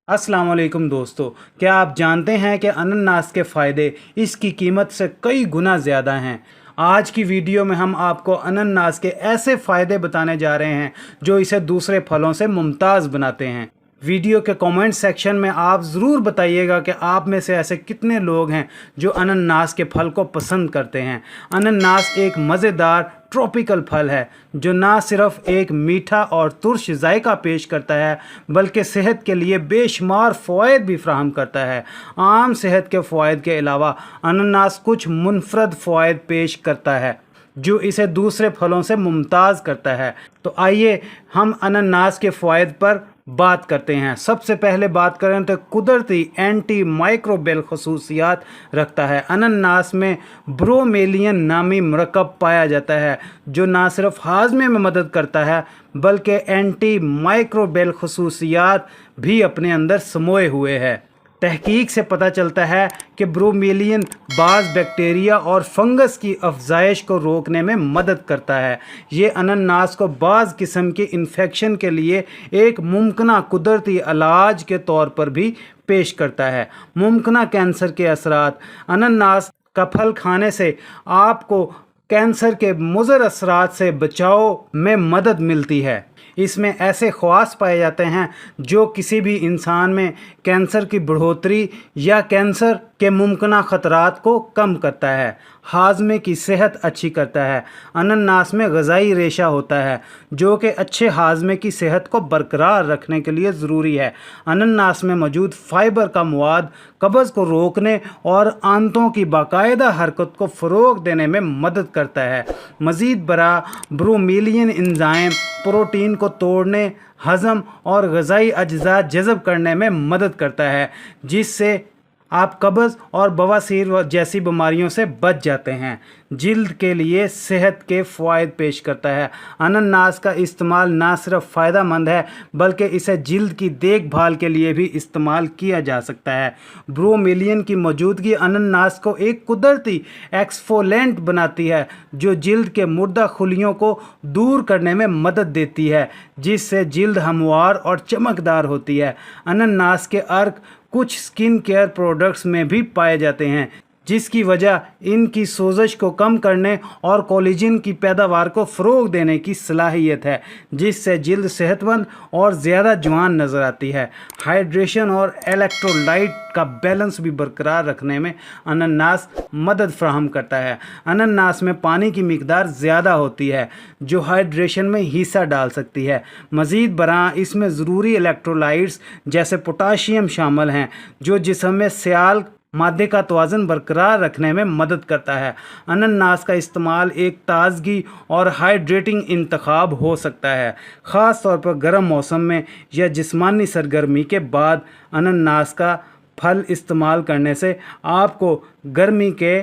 अस्सलाम वालेकुम दोस्तों, क्या आप जानते हैं कि अनानास के फ़ायदे इसकी कीमत से कई गुना ज़्यादा हैं। आज की वीडियो में हम आपको अनानास के ऐसे फ़ायदे बताने जा रहे हैं जो इसे दूसरे फलों से मुमताज़ बनाते हैं। वीडियो के कमेंट सेक्शन में आप ज़रूर बताइएगा कि आप में से ऐसे कितने लोग हैं जो अनानास के फल को पसंद करते हैं। अनानास एक मज़ेदार ट्रॉपिकल फल है जो ना सिर्फ एक मीठा और तुर्श जायका पेश करता है बल्कि सेहत के लिए बेशुमार फ़वाइद भी फराहम करता है। आम सेहत के फ़वाइद के अलावा अनानास कुछ मुनफरद फ़वाइद पेश करता है जो इसे दूसरे फलों से मुमताज़ करता है। तो आइए हम अनानास के फ़वाइद पर बात करते हैं। सबसे पहले बात करें तो कुदरती एंटी माइक्रोबियल खसूसियात रखता है। अनानास में ब्रोमेलियन नामी मरकब पाया जाता है जो ना सिर्फ हाजमे में मदद करता है बल्कि एंटी माइक्रोबियल खसूसियात भी अपने अंदर समोए हुए है। तहकीक से पता चलता है कि ब्रोमेलियन बाज़ बैक्टीरिया और फंगस की अफजाइश को रोकने में मदद करता है। ये अनानास को बाज़ किस्म के इन्फेक्शन के लिए एक मुमकिना कुदरती इलाज के तौर पर भी पेश करता है। मुमकिना कैंसर के असरात। अनानास का फल खाने से आपको कैंसर के मुज़र असरात से बचाव में मदद मिलती है। इसमें ऐसे ख़वास पाए जाते हैं जो किसी भी इंसान में कैंसर की बढ़ोतरी या कैंसर के मुमकिना ख़तरात को कम करता है। हाजमे की सेहत अच्छी करता है। अनानास में ग़िज़ाई रेशा होता है जो कि अच्छे हाजमे की सेहत को बरकरार रखने के लिए ज़रूरी है। अनानास में मौजूद फ़ाइबर का मवाद कब्ज़ को रोकने और आंतों की बाकायदा हरकत को फ़रोग़ देने में मदद करता है। मज़ीद बरा ब्रोमेलियन एंजाइम प्रोटीन को तोड़ने, हज़म और ग़िज़ाई अज्जा जज़ब करने में मदद करता है जिससे आप कब्ज़ और बवासीर जैसी बीमारियों से बच जाते हैं। जिल्द के लिए सेहत के फ़वाइद पेश करता है। अनानास का इस्तेमाल ना सिर्फ फ़ायदा मंद है बल्कि इसे जिल्द की देखभाल के लिए भी इस्तेमाल किया जा सकता है। ब्रोमेलियन की मौजूदगी अनानास को एक कुदरती एक्सफोलेंट बनाती है जो जिल्द के मुर्दा खुलियों को दूर करने में मदद देती है जिससे जिल्द हमवार और चमकदार होती है। अनानास के अर्क कुछ स्किन केयर प्रोडक्ट्स में भी पाए जाते हैं जिसकी वजह इनकी सोजश को कम करने और कोलेजन की पैदावार को फ़रोग़ देने की सलाहियत है जिससे जिल्द सेहतमंद और ज़्यादा जवान नज़र आती है। हाइड्रेशन और इलेक्ट्रोलाइट का बैलेंस भी बरकरार रखने में अनानास मदद फ़राहम करता है। अनानास में पानी की मिक़दार ज़्यादा होती है जो हाइड्रेशन में हिस्सा डाल सकती है। मज़ीद बरां इसमें ज़रूरी इलेक्ट्रोलाइट्स जैसे पोटाशियम शामिल हैं जो जिस्म में सियाल मादे का तवाज़ुन बरकरार रखने में मदद करता है। अनानास का इस्तेमाल एक ताज़गी और हाइड्रेटिंग इंतखाब हो सकता है ख़ास तौर पर गर्म मौसम में या जिस्मानी सरगर्मी के बाद। अनानास का फल इस्तेमाल करने से आपको गर्मी के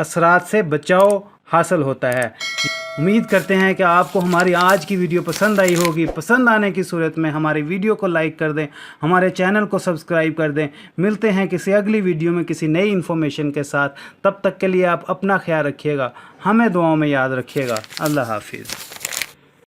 असरात से बचाव हासिल होता है। उम्मीद करते हैं कि आपको हमारी आज की वीडियो पसंद आई होगी। पसंद आने की सूरत में हमारी वीडियो को लाइक कर दें, हमारे चैनल को सब्सक्राइब कर दें। मिलते हैं किसी अगली वीडियो में किसी नई इन्फॉर्मेशन के साथ। तब तक के लिए आप अपना ख्याल रखिएगा, हमें दुआओं में याद रखिएगा। अल्लाह हाफिज़।